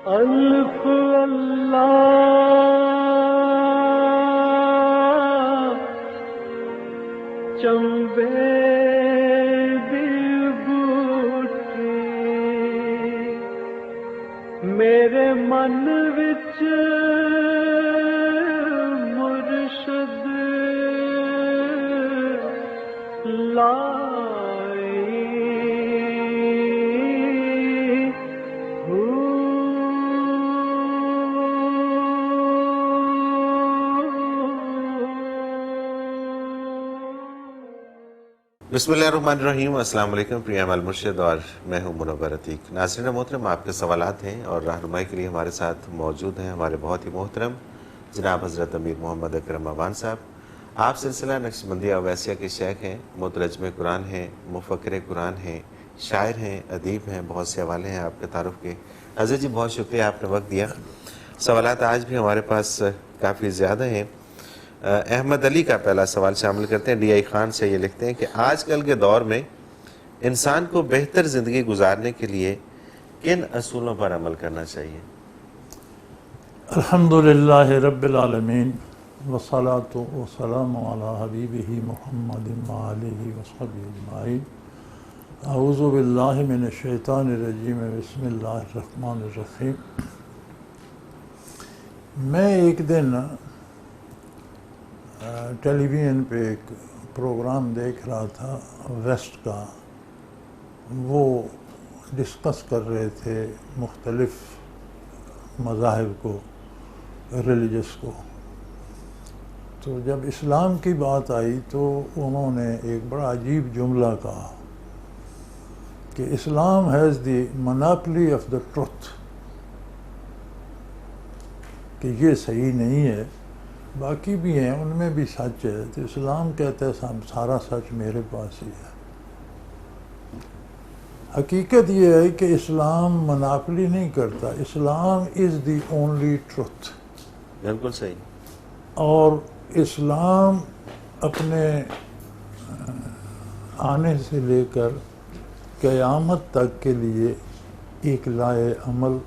الف اللہ چمبے دی بوٹی میرے من وچ مرشد بسم اللہ الرحمن الرحیم۔ السلام علیکم، پریام المرشد اور میں ہوں منور عتیق۔ ناظرین محترم، آپ کے سوالات ہیں اور رہنمائی کے لیے ہمارے ساتھ موجود ہیں ہمارے بہت ہی محترم جناب حضرت امیر محمد اکرم اعوان صاحب۔ آپ سلسلہ نقشبندیہ اویسیہ کے شیخ ہیں، مترجم قرآن ہیں، مفکر قرآن ہیں، شاعر ہیں، ادیب ہیں، بہت سے حوالے ہیں آپ کے تعارف کے۔ حضرت جی بہت شکریہ، آپ نے وقت دیا۔ سوالات آج بھی ہمارے پاس کافی زیادہ ہیں۔ احمد علی کا پہلا سوال شامل کرتے ہیں، ڈی آئی خان سے۔ یہ لکھتے ہیں کہ آج کل کے دور میں انسان کو بہتر زندگی گزارنے کے لیے کن اصولوں پر عمل کرنا چاہیے؟ الحمدللہ رب العالمین والصلاة والسلام علی حبیبہ محمد وآلہ وصحبہ اجمعین۔ اعوذ باللہ من الشیطان الرجیم، بسم اللہ الرحمن الرحیم۔ میں ایک دن ٹیلی ویژن پہ ایک پروگرام دیکھ رہا تھا ویسٹ کا، وہ ڈسکس کر رہے تھے مختلف مذاہب کو، ریلیجس کو۔ تو جب اسلام کی بات آئی تو انہوں نے ایک بڑا عجیب جملہ کہا کہ Islam has the monopoly of the truth, کہ یہ صحیح نہیں ہے، باقی بھی ہیں ان میں بھی سچ ہے۔ تو اسلام کہتا ہے سارا سچ میرے پاس ہی ہے۔ حقیقت یہ ہے کہ اسلام مناپلی نہیں کرتا، اسلام از دی اونلی ٹروتھ۔ بالکل صحیح۔ اور اسلام اپنے آنے سے لے کر قیامت تک کے لیے ایک لائے عمل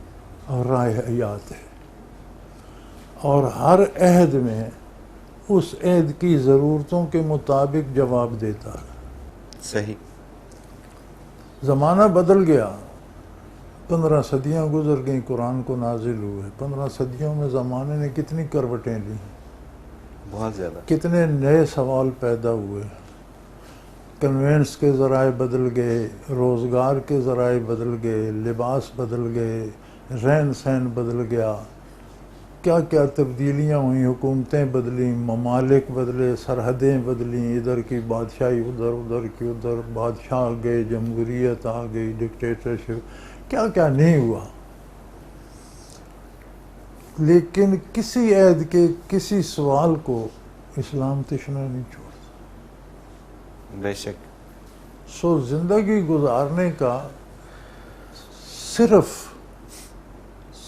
اور راہ حیات ہے، اور ہر عہد میں اس عہد کی ضرورتوں کے مطابق جواب دیتا ہے۔ صحیح۔ زمانہ بدل گیا، 15 صدیاں گزر گئیں، قرآن کو نازل ہوئے۔ 15 صدیوں میں زمانے نے کتنی کروٹیں لی، بہت زیادہ۔ کتنے نئے سوال پیدا ہوئے، کنوینس کے ذرائع بدل گئے، روزگار کے ذرائع بدل گئے، لباس بدل گئے، رہن سہن بدل گیا، کیا کیا تبدیلیاں ہوئیں، حکومتیں بدلیں، ممالک بدلے، سرحدیں بدلیں، ادھر کی بادشاہی ادھر، ادھر کی ادھر، بادشاہ آ گئے، جمہوریت آ گئی، ڈکٹیٹرشپ، کیا کیا نہیں ہوا۔ لیکن کسی عہد کے کسی سوال کو اسلام تشنا نہیں چھوڑتا۔ بے شک۔ سو زندگی گزارنے کا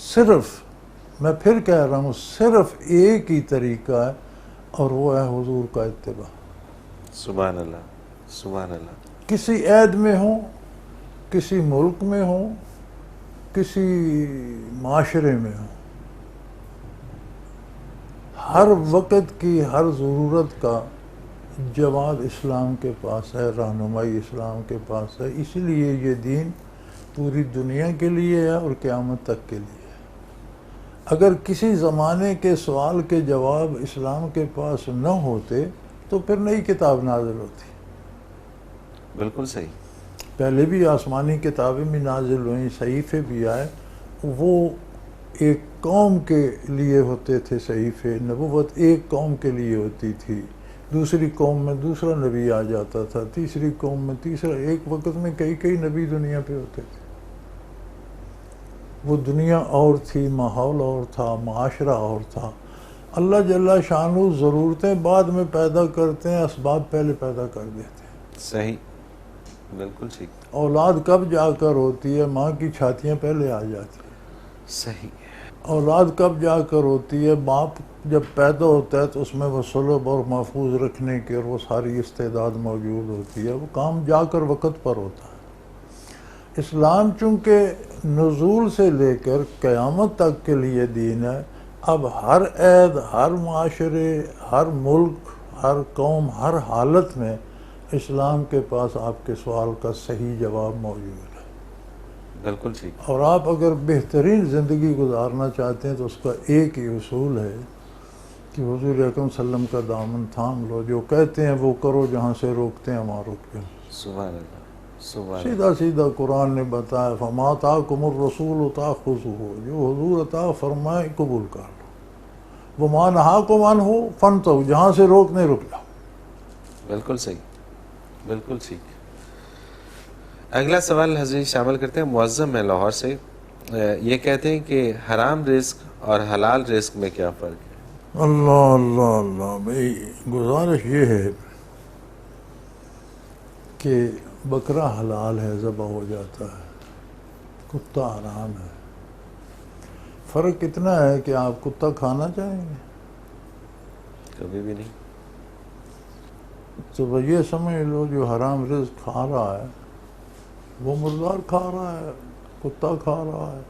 صرف میں پھر کہہ رہا ہوں، صرف ایک ہی طریقہ ہے، اور وہ ہے حضور کا اتباع۔ سبحان اللہ، سبحان اللہ۔ کسی عہد میں ہوں، کسی ملک میں ہوں، کسی معاشرے میں ہوں، ہر وقت کی ہر ضرورت کا جواب اسلام کے پاس ہے، رہنمائی اسلام کے پاس ہے۔ اس لیے یہ دین پوری دنیا کے لیے ہے اور قیامت تک کے لیے ہے۔ اگر کسی زمانے کے سوال کے جواب اسلام کے پاس نہ ہوتے تو پھر نئی کتاب نازل ہوتی۔ بالکل صحیح۔ پہلے بھی آسمانی کتابیں بھی نازل ہوئیں، صحیفے بھی آئے، وہ ایک قوم کے لیے ہوتے تھے صحیفے، نبوت ایک قوم کے لیے ہوتی تھی، دوسری قوم میں دوسرا نبی آ جاتا تھا، تیسری قوم میں تیسرا، ایک وقت میں کئی نبی دنیا پہ ہوتے تھے۔ وہ دنیا اور تھی، ماحول اور تھا، معاشرہ اور تھا۔ اللہ جل شانہ ضرورتیں بعد میں پیدا کرتے ہیں، اسباب پہلے پیدا کر دیتے ہیں۔ صحیح، بالکل ٹھیک۔ اولاد کب جا کر ہوتی ہے؟ ماں کی چھاتیاں پہلے آ جاتی ہیں۔ صحیح۔ اولاد کب جا کر ہوتی ہے؟ باپ جب پیدا ہوتا ہے تو اس میں وہ صلب اور محفوظ رکھنے کی اور وہ ساری استعداد موجود ہوتی ہے، وہ کام جا کر وقت پر ہوتا ہے۔ اسلام چونکہ نزول سے لے کر قیامت تک کے لیے دین ہے، اب ہر عید، ہر معاشرے، ہر ملک، ہر قوم، ہر حالت میں اسلام کے پاس آپ کے سوال کا صحیح جواب موجود ہے۔ بالکل ٹھیک۔ اور آپ اگر بہترین زندگی گزارنا چاہتے ہیں تو اس کا ایک ہی اصول ہے کہ حضور اکرم صلی اللہ علیہ وسلم کا دامن تھام لو، جو کہتے ہیں وہ کرو، جہاں سے روکتے ہیں وہاں رک جاؤ۔ سبحان اللہ، سبحان اللہ۔ سیدھا سیدھا قرآن نے بتایا فما آتاکم الرسول فخذوہ، جو حضور عطا فرمائے قبول کر لو، وما نہاکم عنہ فانتہوا، جہاں سے روکنے رک جاؤ۔ بالکل صحیح، بالکل ٹھیک۔ اگلا سوال حضرت شامل کرتے ہیں، معظم ہے لاہور سے، یہ کہتے ہیں کہ حرام رزق اور حلال رزق میں کیا فرق ہے؟ اللہ اللہ اللہ، بھئی گزارش یہ ہے کہ بکرا حلال ہے، ذبح ہو جاتا ہے، کتا حرام ہے۔ فرق اتنا ہے کہ آپ کتا کھانا چاہیں گے کبھی بھی نہیں۔ تو یہ سمجھ لو جو حرام رزق کھا رہا ہے وہ مردار کھا رہا ہے، کتا کھا رہا ہے،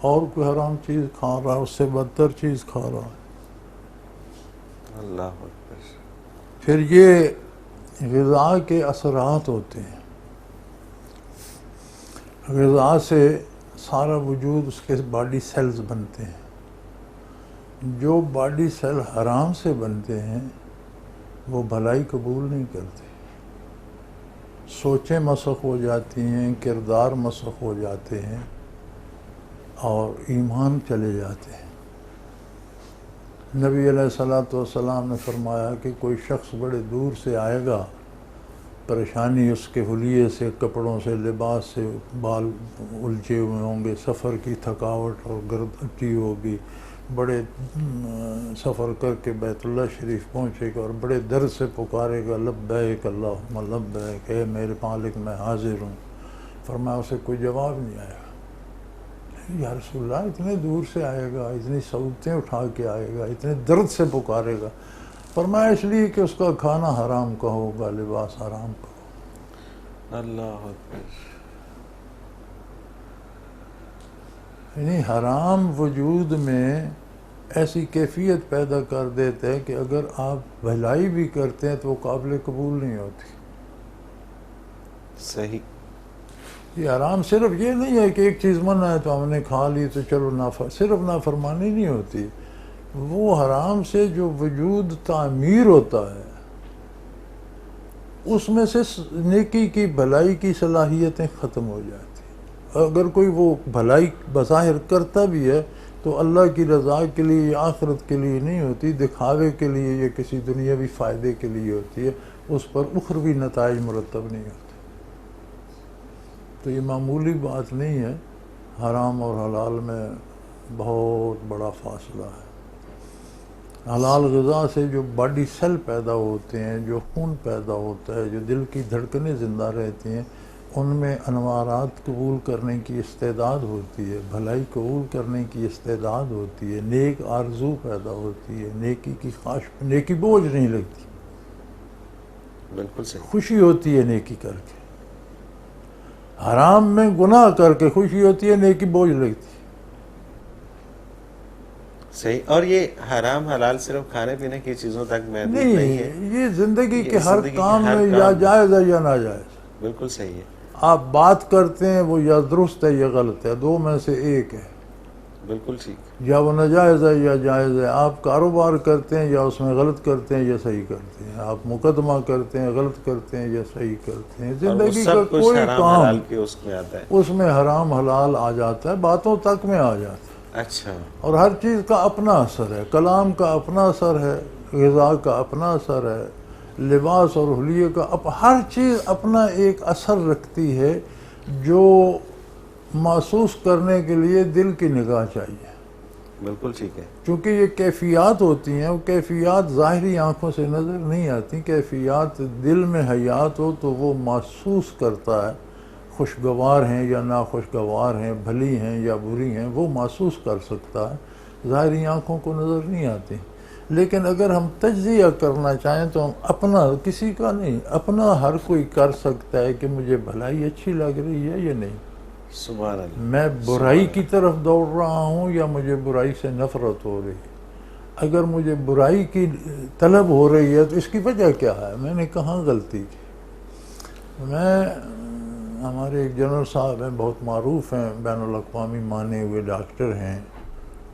اور کوئی حرام چیز کھا رہا ہے، اس سے بدتر چیز کھا رہا ہے۔ اللہ اکبر۔ پھر یہ غذا کے اثرات ہوتے ہیں، غذا سے سارا وجود، اس کے باڈی سیلز بنتے ہیں، جو باڈی سیل حرام سے بنتے ہیں وہ بھلائی قبول نہیں کرتے، سوچیں مسخ ہو جاتی ہیں، کردار مسخ ہو جاتے ہیں، اور ایمان چلے جاتے ہیں۔ نبی علیہ الصلوۃ والسلام نے فرمایا کہ کوئی شخص بڑے دور سے آئے گا، پریشانی اس کے حلیے سے، کپڑوں سے، لباس سے، بال الجھے ہوئے ہوں گے، سفر کی تھکاوٹ اور گرد اٹی ہوگی، بڑے سفر کر کے بیت اللہ شریف پہنچے گا اور بڑے درد سے پکارے گا لبیک اللہم لبیک، اے میرے مالک میں حاضر ہوں۔ فرمایا اسے کوئی جواب نہیں آئے گا۔ یا رسول اللہ، اتنے دور سے آئے گا، اتنی سعودتیں اٹھا کے آئے گا، اتنے درد سے پکارے گا؟ فرمایا اس لیے کہ اس کا کھانا حرام کا ہوگا، لباس حرام کا ہوگا۔ اللہ اکبر۔ یعنی حرام وجود میں ایسی کیفیت پیدا کر دیتے ہیں کہ اگر آپ بھلائی بھی کرتے ہیں تو وہ قابل قبول نہیں ہوتی۔ صحیح۔ یہ حرام صرف یہ نہیں ہے کہ ایک چیز منع ہے تو ہم نے کھا لی تو چلو صرف نافرمانی نہیں ہوتی، وہ حرام سے جو وجود تعمیر ہوتا ہے اس میں سے نیکی کی، بھلائی کی صلاحیتیں ختم ہو جاتی ہیں۔ اگر کوئی وہ بھلائی بظاہر کرتا بھی ہے تو اللہ کی رضا کے لیے یا آخرت کے لیے نہیں ہوتی، دکھاوے کے لیے یا کسی دنیاوی فائدے کے لیے ہوتی ہے، اس پر اخروی نتائج مرتب نہیں ہوتے۔ تو یہ معمولی بات نہیں ہے، حرام اور حلال میں بہت بڑا فاصلہ ہے۔ حلال غذا سے جو باڈی سیل پیدا ہوتے ہیں، جو خون پیدا ہوتا ہے، جو دل کی دھڑکنیں زندہ رہتی ہیں، ان میں انوارات قبول کرنے کی استعداد ہوتی ہے، بھلائی قبول کرنے کی استعداد ہوتی ہے، نیک آرزو پیدا ہوتی ہے، نیکی کی خواہش، نیکی بوجھ نہیں لگتی، بالکل صحیح۔ خوشی ہوتی ہے نیکی کر کے۔ حرام میں گناہ کر کے خوشی ہوتی ہے، نیکی بوجھ لگتی ہے۔ صحیح۔ اور یہ حرام حلال صرف کھانے پینے کی چیزوں تک محدود نہیں ہے، یہ زندگی کے یہ ہر زندگی کے کام ہر میں کام یا میں۔ جائز ہے یا ناجائز۔ بالکل صحیح ہے۔ آپ بات کرتے ہیں وہ یا درست ہے یا غلط ہے، دو میں سے ایک ہے، بالکل ٹھیک۔ یا وہ ناجائز ہے یا جائز ہے۔ آپ کاروبار کرتے ہیں یا اس میں غلط کرتے ہیں یا صحیح کرتے ہیں، آپ مقدمہ کرتے ہیں، غلط کرتے ہیں یا صحیح کرتے ہیں۔ اور وہ زندگی کا سب کچھ کوئی حرام کام حلال کے اس میں آتا ہے۔ اس میں حرام حلال آ جاتا ہے، باتوں تک میں آ جاتا ہے۔ اچھا۔ اور ہر چیز کا اپنا اثر ہے، کلام کا اپنا اثر ہے، غذا کا اپنا اثر ہے، لباس اور حلیے کا ہر چیز اپنا ایک اثر رکھتی ہے جو محسوس کرنے کے لیے دل کی نگاہ چاہیے۔ بالکل ٹھیک ہے۔ چونکہ یہ کیفیات ہوتی ہیں، وہ کیفیات ظاہری آنکھوں سے نظر نہیں آتی، کیفیات دل میں حیات ہو تو وہ محسوس کرتا ہے، خوشگوار ہیں یا ناخوشگوار ہیں، بھلی ہیں یا بری ہیں، وہ محسوس کر سکتا ہے، ظاہری آنکھوں کو نظر نہیں آتی۔ لیکن اگر ہم تجزیہ کرنا چاہیں تو ہم اپنا، کسی کا نہیں، اپنا ہر کوئی کر سکتا ہے کہ مجھے بھلائی اچھی لگ رہی ہے یا نہیں۔ سبحان اللہ. میں برائی کی طرف دوڑ رہا ہوں یا مجھے برائی سے نفرت ہو رہی ہے؟ اگر مجھے برائی کی طلب ہو رہی ہے تو اس کی وجہ کیا ہے؟ میں نے کہاں غلطی کی؟ ہمارے ایک جنرل صاحب ہیں، بہت معروف ہیں، بین الاقوامی مانے ہوئے ڈاکٹر ہیں،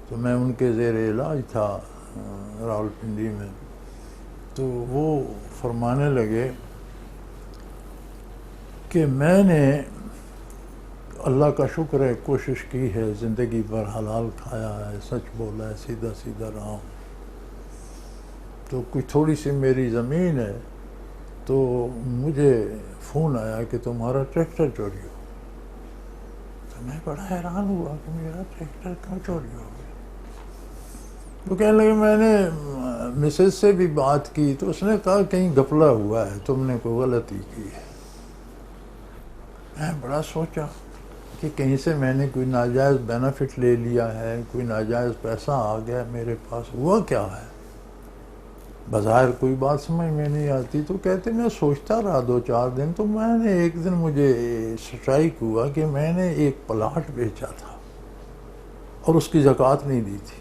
تو میں ان کے زیر علاج تھا راولپنڈی میں. تو وہ فرمانے لگے کہ میں نے اللہ کا شکر ہے کوشش کی ہے، زندگی بھر حلال کھایا ہے، سچ بولا ہے، سیدھا سیدھا رہا ہوں، تو کوئی تھوڑی سی میری زمین ہے تو مجھے فون آیا کہ تمہارا ٹریکٹر چوری ہو. تو میں بڑا حیران ہوا کہ میرا ٹریکٹر کیوں چوری ہو گیا. تو کہنے لگے میں نے مسز سے بھی بات کی تو اس نے کہا کہیں گھپلا ہوا ہے، تم نے کوئی غلطی کی ہے. میں بڑا سوچا کہ کہیں سے میں نے کوئی ناجائز بینیفٹ لے لیا ہے، کوئی ناجائز پیسہ آ گیا میرے پاس، ہوا کیا ہے؟ بظاہر کوئی بات سمجھ میں نہیں آتی. تو کہتے میں سوچتا رہا 2-4 دن، تو میں نے ایک دن مجھے اسٹرائک ہوا کہ میں نے ایک پلاٹ بیچا تھا اور اس کی زکوٰۃ نہیں دی تھی.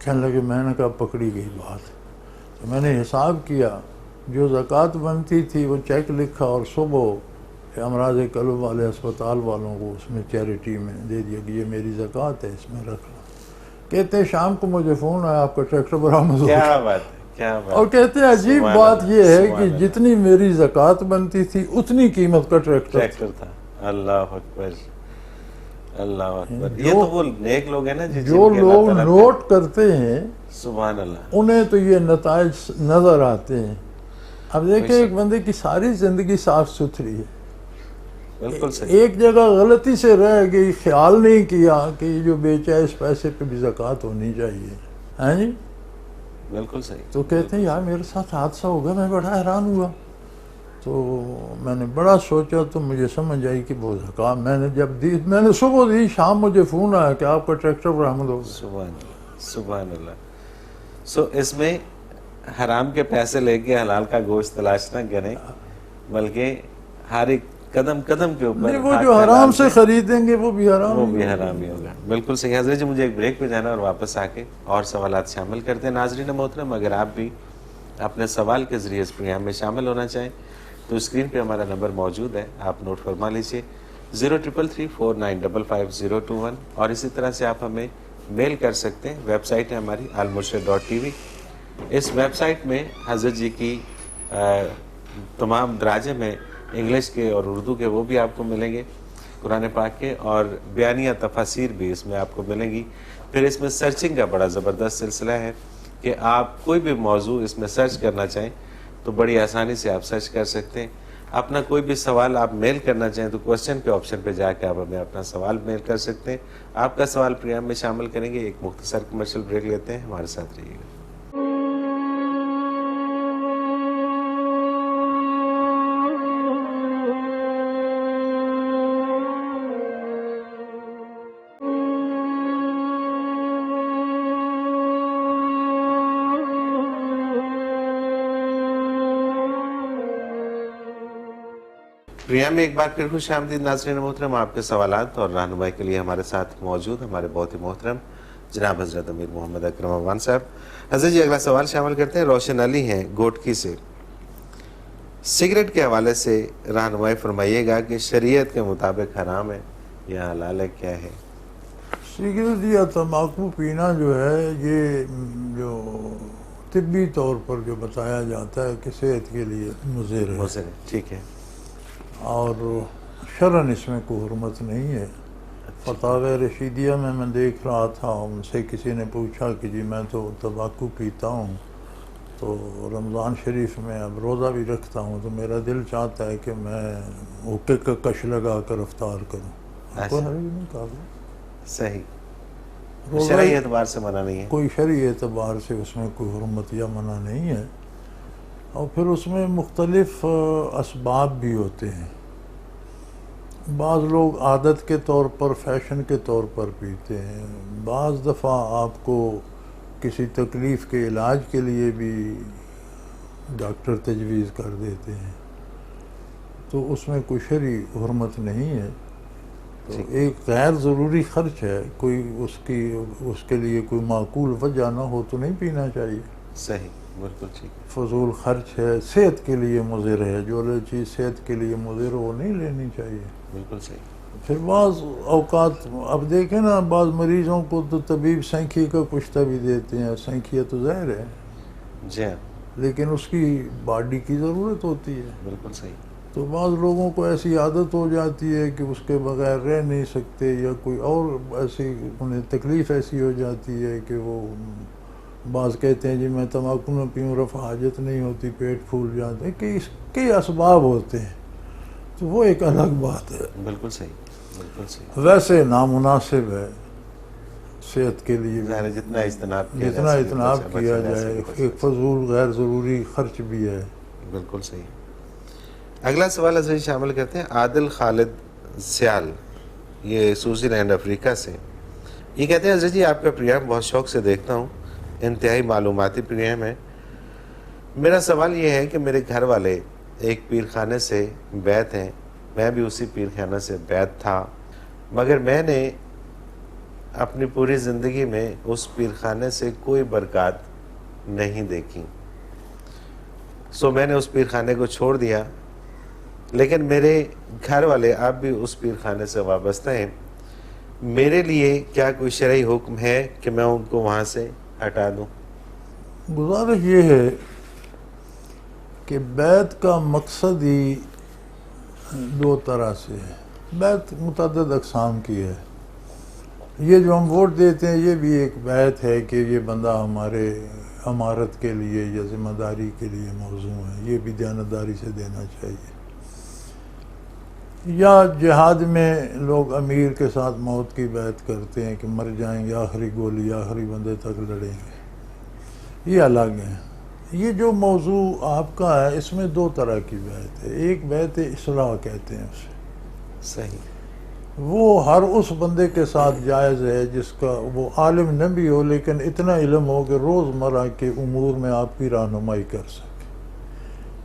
کہنے لگے میں نے کہا پکڑی گئی بات. تو میں نے حساب کیا، جو زکوٰۃ بنتی تھی وہ چیک لکھا اور صبح امراض قلب والے اسپتال والوں کو اس میں چیریٹی میں دے دیا کہ یہ میری زکوٰۃ ہے، اس میں رکھ لو. کہتے ہیں شام کو مجھے فون آیا آپ کا ٹریکٹر برآمد ہو گیا. کیا بات ہے، کیا بات. اور کہتے ہیں عجیب بات یہ ہے کہ جتنی میری زکوٰۃ بنتی تھی اتنی قیمت کا ٹریکٹر تھا. اللہ اکبر، اللہ اکبر. یہ تو وہ نیک لوگ ہیں نا جو لوگ نوٹ کرتے ہیں، سبحان اللہ، انہیں تو یہ نتائج نظر آتے ہیں. اب دیکھیں ایک بندے کی ساری زندگی صاف ستھری ہے، بالکل صحیح، ایک جگہ غلطی سے رہ گئی، خیال نہیں کیا کہ یہ جو بیچا ہے اس پیسے پہ بھی زکوٰۃ ہونی چاہیے. ہاں جی، بالکل صحیح. تو کہتے ہیں یار میرے ساتھ حادثہ ہو گیا. میں بڑا حیران ہوا، تو میں نے بڑا سوچا تو مجھے سمجھ آئی کہ وہ زکوٰۃ میں نے جب دی، میں نے صبح دی، شام مجھے فون آیا کہ آپ کا ٹریکٹر برآمد ہو گیا. سبحان اللہ، سبحان اللہ. سو اس میں حرام کے پیسے لے کے حلال کا گوشت تلاش نہ کریں، بلکہ ہر ایک قدم قدم کے اوپر وہ جو حرام سے خریدیں گے وہ بھی حرام ہی ہوگا. بالکل صحیح. حضرت جی مجھے ایک بریک پہ جانا اور واپس آ کے اور سوالات شامل کرتے ہیں. ناظرین محترم، اگر آپ بھی اپنے سوال کے ذریعے اس پروگرام میں شامل ہونا چاہیں تو اسکرین پہ ہمارا نمبر موجود ہے، آپ نوٹ فرما لیجیے 033349555021. اور اسی طرح سے آپ ہمیں میل کر سکتے ہیں. ویب سائٹ ہے ہماری almurshid.tv. اس ویب سائٹ میں حضرت جی کی تمام دراجے میں انگلش کے اور اردو کے وہ بھی آپ کو ملیں گے، قرآن پاک کے، اور بیانیہ تفاسیر بھی اس میں آپ کو ملیں گی. پھر اس میں سرچنگ کا بڑا زبردست سلسلہ ہے کہ آپ کوئی بھی موضوع اس میں سرچ کرنا چاہیں تو بڑی آسانی سے آپ سرچ کر سکتے ہیں. اپنا کوئی بھی سوال آپ میل کرنا چاہیں تو کوسچن کے آپشن پہ جا کے آپ ہمیں اپنا سوال میل کر سکتے ہیں. آپ کا سوال پروگرام میں شامل کریں گے. ایک مختصر کمرشل بریک لیتے ہیں، ہمارے ساتھ رہیے گا. پروگرام میں ایک بار پھر خوش آمدید ناظرین محترم. آپ کے سوالات اور رہنمائی کے لیے ہمارے ساتھ موجود ہمارے بہت ہی محترم جناب حضرت امیر محمد اکرم افغان صاحب. حضرت جی اگلا سوال شامل کرتے ہیں. روشن علی ہیں گوٹکی سے. سگریٹ کے حوالے سے رہنمائی فرمائیے گا کہ شریعت کے مطابق حرام ہے یا حلال ہے، کیا ہے؟ سگریٹ یا تمباکو پینا جو ہے، یہ جو طبی طور پر جو بتایا جاتا ہے کہ صحت کے لیے مضر ہے، ٹھیک ہے، اور شرعاً اس میں کوئی حرمت نہیں ہے. فتاوی رشیدیہ میں دیکھ رہا تھا، ان سے کسی نے پوچھا کہ جی میں تو تمباکو پیتا ہوں، تو رمضان شریف میں اب روزہ بھی رکھتا ہوں، تو میرا دل چاہتا ہے کہ میں اوکے کا کش لگا کر افطار کروں. کوئی حرج نہیں کہا. صحیح، شرعی اعتبار سے منع نہیں ہے، کوئی شرعی اعتبار سے اس میں کوئی حرمت یا منع نہیں ہے. اور پھر اس میں مختلف اسباب بھی ہوتے ہیں. بعض لوگ عادت کے طور پر، فیشن کے طور پر پیتے ہیں. بعض دفعہ آپ کو کسی تکلیف کے علاج کے لیے بھی ڈاکٹر تجویز کر دیتے ہیں. تو اس میں کوئی شرعی حرمت نہیں ہے. تو ایک غیر ضروری خرچ ہے، کوئی اس کے لیے کوئی معقول وجہ نہ ہو تو نہیں پینا چاہیے. صحیح، بالکل ٹھیک ہے. فضول خرچ ہے، صحت کے لیے مضر ہے، جو چیز صحت کے لیے مضر ہو وہ نہیں لینی چاہیے. بالکل صحیح. پھر بعض اوقات اب دیکھیں نا، بعض مریضوں کو تو طبیب سینکھی کا کشتہ بھی دیتے ہیں. سینکھی تو زہر ہے، جی ہاں، لیکن اس کی باڈی کی ضرورت ہوتی ہے. بالکل صحیح. تو بعض لوگوں کو ایسی عادت ہو جاتی ہے کہ اس کے بغیر رہ نہیں سکتے، یا کوئی اور ایسی انہیں تکلیف ایسی ہو جاتی ہے کہ وہ بعض کہتے ہیں جی میں تمباکو نہ پیوں رفع حاجت نہیں ہوتی، پیٹ پھول جاتے ہیں، کہ اس کے اسباب ہوتے ہیں. تو وہ ایک الگ بات ہے. بالکل صحیح، بالکل صحیح. ویسے نامناسب ہے صحت کے لیے ظاہر ہے جتنا اجتناب کیا جتنا اجتناب کیا جائے. ایک فضول غیر ضروری خرچ بھی ہے. بالکل صحیح. اگلا سوال حضرت جی شامل کرتے ہیں عادل خالد سیال، یہ سوئزی لینڈ افریقہ سے. یہ کہتے ہیں حضرت جی آپ کا پروگرام بہت شوق سے دیکھتا ہوں، انتہائی معلوماتی پروگرام ہے. میرا سوال یہ ہے کہ میرے گھر والے ایک پیر خانے سے بیعت ہیں، میں بھی اسی پیر خانے سے بیعت تھا، مگر میں نے اپنی پوری زندگی میں اس پیر خانے سے کوئی برکات نہیں دیکھی، سو میں نے اس پیر خانے کو چھوڑ دیا. لیکن میرے گھر والے اب بھی اس پیر خانے سے وابستہ ہیں. میرے لیے کیا کوئی شرعی حکم ہے کہ میں ان کو وہاں سے ہٹا دوں؟ گزارش یہ ہے کہ بیعت کا مقصد ہی دو طرح سے ہے. بیعت متعدد اقسام کی ہے. یہ جو ہم ووٹ دیتے ہیں یہ بھی ایک بیعت ہے کہ یہ بندہ ہمارے امارت کے لیے یا ذمہ داری کے لیے موزوں ہے، یہ بھی دیانتداری سے دینا چاہیے. یا جہاد میں لوگ امیر کے ساتھ موت کی بیعت کرتے ہیں کہ مر جائیں گے، آخری گولی آخری بندے تک لڑیں گے، یہ الگ ہے. یہ جو موضوع آپ کا ہے اس میں دو طرح کی بیعت ہے. ایک بیعت اصلاح کہتے ہیں اسے. صحیح. وہ ہر اس بندے کے ساتھ جائز ہے جس کا وہ عالم نہ بھی ہو لیکن اتنا علم ہو کہ روزمرہ کے امور میں آپ کی رہنمائی کر سکے.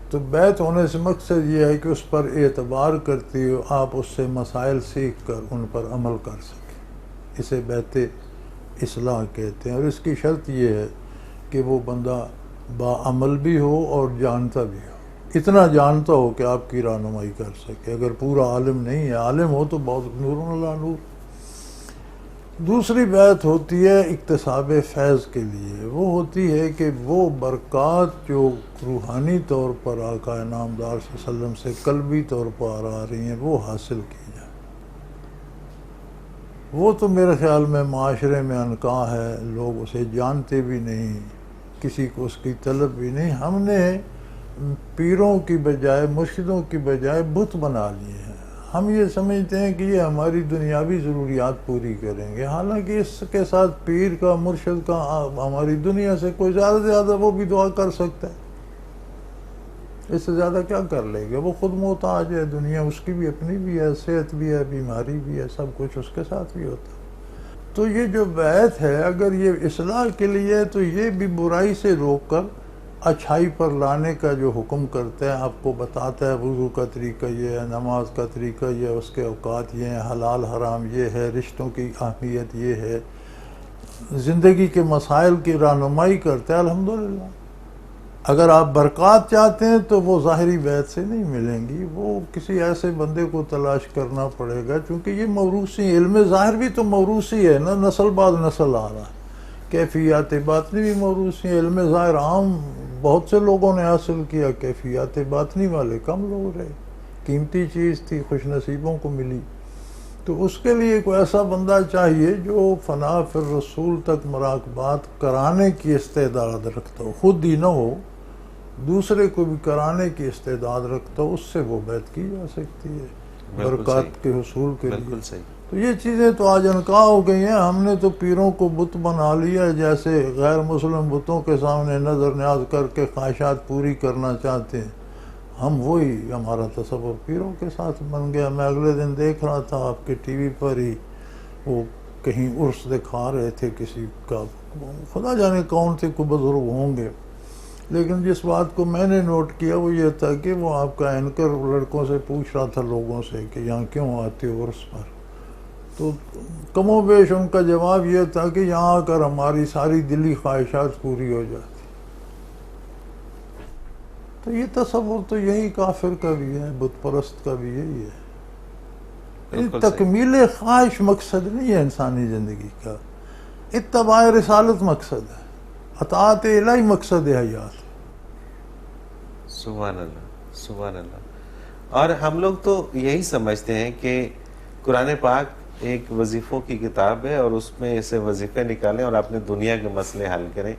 تو بیعت ہونے سے مقصد یہ ہے کہ اس پر اعتبار کرتے ہو آپ اس سے مسائل سیکھ کر ان پر عمل کر سکیں. اسے بیعت اصلاح کہتے ہیں. اور اس کی شرط یہ ہے کہ وہ بندہ باعمل بھی ہو اور جانتا بھی ہو، اتنا جانتا ہو کہ آپ کی رہنمائی کر سکے. اگر پورا عالم نہیں ہے، عالم ہو تو بہت نور علی نور. دوسری بیعت ہوتی ہے اکتساب فیض کے لیے. وہ ہوتی ہے کہ وہ برکات جو روحانی طور پر آقا نامدار صلی اللہ علیہ وسلم سے قلبی طور پر آ رہی ہیں وہ حاصل کی جائے. وہ تو میرے خیال میں معاشرے میں انکاہ ہے، لوگ اسے جانتے بھی نہیں، کسی کو اس کی طلب بھی نہیں. ہم نے پیروں کی بجائے مرشدوں کی بجائے بت بنا لیے ہیں. ہم یہ سمجھتے ہیں کہ یہ ہماری دنیاوی ضروریات پوری کریں گے، حالانکہ اس کے ساتھ پیر کا مرشد کا ہماری دنیا سے کوئی زیادہ سے زیادہ وہ بھی دعا کر سکتا ہے. اس سے زیادہ کیا کر لے گا؟ وہ خود محتاج ہے، دنیا اس کی بھی اپنی بھی ہے، صحت بھی ہے، بیماری بھی ہے، سب کچھ اس کے ساتھ بھی ہوتا ہے. تو یہ جو بیعت ہے اگر یہ اصلاح کے لیے ہے تو یہ بھی برائی سے روک کر اچھائی پر لانے کا جو حکم کرتا ہے، آپ کو بتاتا ہے وضو کا طریقہ یہ ہے، نماز کا طریقہ یہ ہے، اس کے اوقات یہ ہیں، حلال حرام یہ ہے، رشتوں کی اہمیت یہ ہے، زندگی کے مسائل کی رہنمائی کرتا ہے. الحمدللہ. اگر آپ برکات چاہتے ہیں تو وہ ظاہری بیعت سے نہیں ملیں گی، وہ کسی ایسے بندے کو تلاش کرنا پڑے گا، چونکہ یہ موروثی علم ظاہر بھی تو موروثی ہے نا، نسل بعد نسل آ رہا ہے. کیفیات باطنی بھی موروثی ہیں. علم ظاہر عام بہت سے لوگوں نے حاصل کیا، کیفیات باطنی والے کم لوگ رہے. قیمتی چیز تھی، خوش نصیبوں کو ملی. تو اس کے لیے کوئی ایسا بندہ چاہیے جو فنا فی الرسول تک مراقبات کرانے کی استعداد رکھتا ہو، خود ہی نہ ہو، دوسرے کو بھی کرانے کی استعداد رکھتا ہو. اس سے وہ بیعت کی جا سکتی ہے برکات کے حصول کے لیے. بالکل صحیح. تو یہ چیزیں تو آج انکاہ ہو گئی ہیں. ہم نے تو پیروں کو بت بنا لیا، جیسے غیر مسلم بتوں کے سامنے نظر نیاز کر کے خواہشات پوری کرنا چاہتے ہیں. ہم وہی، ہمارا تصور پیروں کے ساتھ بن گیا. میں اگلے دن دیکھ رہا تھا آپ کے ٹی وی پر ہی، وہ کہیں عرس دکھا رہے تھے کسی کا، خدا جانے کون سے کوئی بزرگ ہوں گے. لیکن جس بات کو میں نے نوٹ کیا وہ یہ تھا کہ وہ آپ کا اینکر لڑکوں سے پوچھ رہا تھا لوگوں سے کہ یہاں کیوں آتے ہو عرس پر، تو کم و بیش ان کا جواب یہ تھا کہ یہاں آ کر ہماری ساری دلی خواہشات پوری ہو جاتی۔ تو یہ تصور تو یہی کافر کا بھی ہے، بت پرست کا بھی یہی ہے۔ بالکل صحیح۔ تکمیل خواہش مقصد نہیں ہے انسانی زندگی کا، اتباع رسالت مقصد ہے، اطاعت الہی مقصد ہے حیات۔ سبحان اللہ، سبحان اللہ۔ اور ہم لوگ تو یہی سمجھتے ہیں کہ قرآن پاک ایک وظیفوں کی کتاب ہے اور اس میں اسے وظیفے نکالیں اور اپنے دنیا کے مسئلے حل کریں،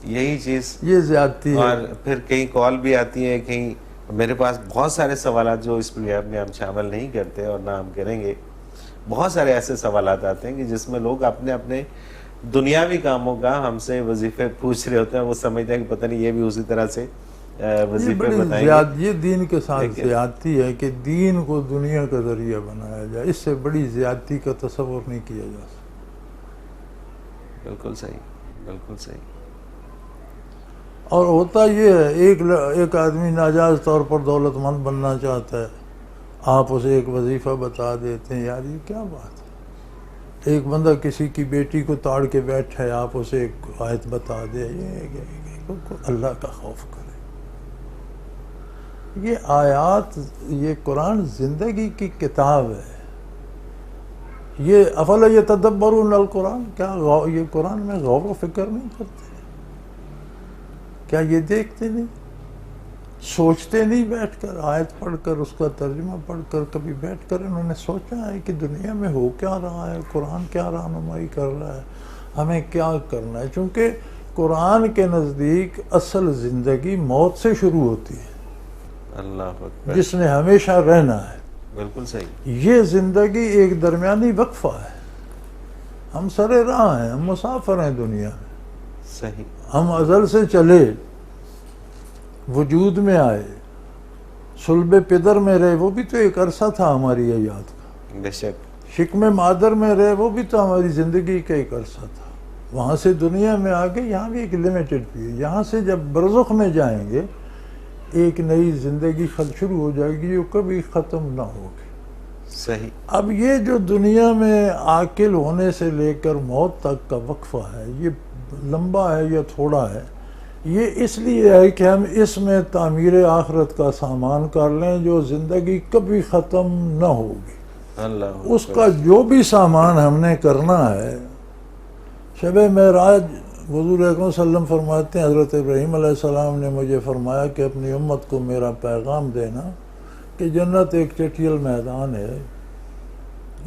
یہی چیز یہ زیادتی ہے۔ اور پھر کئی کال بھی آتی ہے، کہیں میرے پاس بہت سارے سوالات جو اس پروگرام میں ہم شامل نہیں کرتے اور نہ ہم کریں گے، بہت سارے ایسے سوالات آتے ہیں کہ جس میں لوگ اپنے اپنے دنیاوی کاموں کا ہم سے وظیفے پوچھ رہے ہوتے ہیں، وہ سمجھتے ہیں کہ پتہ نہیں یہ بھی اسی طرح سے یہ وظیفے بڑی بتائیں گے۔ یہ دین کے ساتھ لیکن زیادتی ہے کہ دین کو دنیا کا ذریعہ بنایا جائے، اس سے بڑی زیادتی کا تصور نہیں کیا جا سکتا۔ بالکل صحیح، بالکل صحیح۔ اور ہوتا یہ ہے ایک آدمی ناجائز طور پر دولت مند بننا چاہتا ہے، آپ اسے ایک وظیفہ بتا دیتے ہیں، یار یہ کیا بات ہے۔ ایک بندہ کسی کی بیٹی کو تاڑ کے بیٹھا ہے، آپ اسے ایک آیت بتا دے، یہ اللہ کا خوف کرے۔ یہ آیات، یہ قرآن زندگی کی کتاب ہے۔ یہ افلا یتدبرون القرآن، کیا یہ قرآن میں غور و فکر نہیں کرتے؟ کیا یہ دیکھتے نہیں، سوچتے نہیں بیٹھ کر، آیت پڑھ کر، اس کا ترجمہ پڑھ کر، کبھی بیٹھ کر انہوں نے سوچا ہے کہ دنیا میں ہو کیا رہا ہے، قرآن کیا رہنمائی کر رہا ہے، ہمیں کیا کرنا ہے؟ چونکہ قرآن کے نزدیک اصل زندگی موت سے شروع ہوتی ہے، اللہ اکبر، جس نے ہمیشہ رہنا ہے۔ بالکل صحیح۔ یہ زندگی ایک درمیانی وقفہ ہے، ہم سرے راہ ہیں، ہم مسافر ہیں دنیا میں، صحیح، ہم ازل سے چلے، وجود میں آئے، صلب پدر میں رہے، وہ بھی تو ایک عرصہ تھا ہماری حیات کا، بے شک، شکم مادر میں رہے، وہ بھی تو ہماری زندگی کا ایک عرصہ تھا۔ وہاں سے دنیا میں آگے، یہاں بھی ایک لیمیٹڈ بھی ہے، یہاں سے جب برزخ میں جائیں گے ایک نئی زندگی شروع ہو جائے گی جو کبھی ختم نہ ہوگی۔ صحیح۔ اب یہ جو دنیا میں عاقل ہونے سے لے کر موت تک کا وقفہ ہے، یہ لمبا ہے یا تھوڑا ہے، یہ اس لیے ہے کہ ہم اس میں تعمیر آخرت کا سامان کر لیں جو زندگی کبھی ختم نہ ہوگی۔ اللہ اس کا جو بھی سامان ہم نے کرنا ہے، شب معراج حضور اکرم صلی اللہ علیہ وسلم فرماتے ہیں، حضرت ابراہیم علیہ السلام نے مجھے فرمایا کہ اپنی امت کو میرا پیغام دینا کہ جنت ایک چٹیل میدان ہے،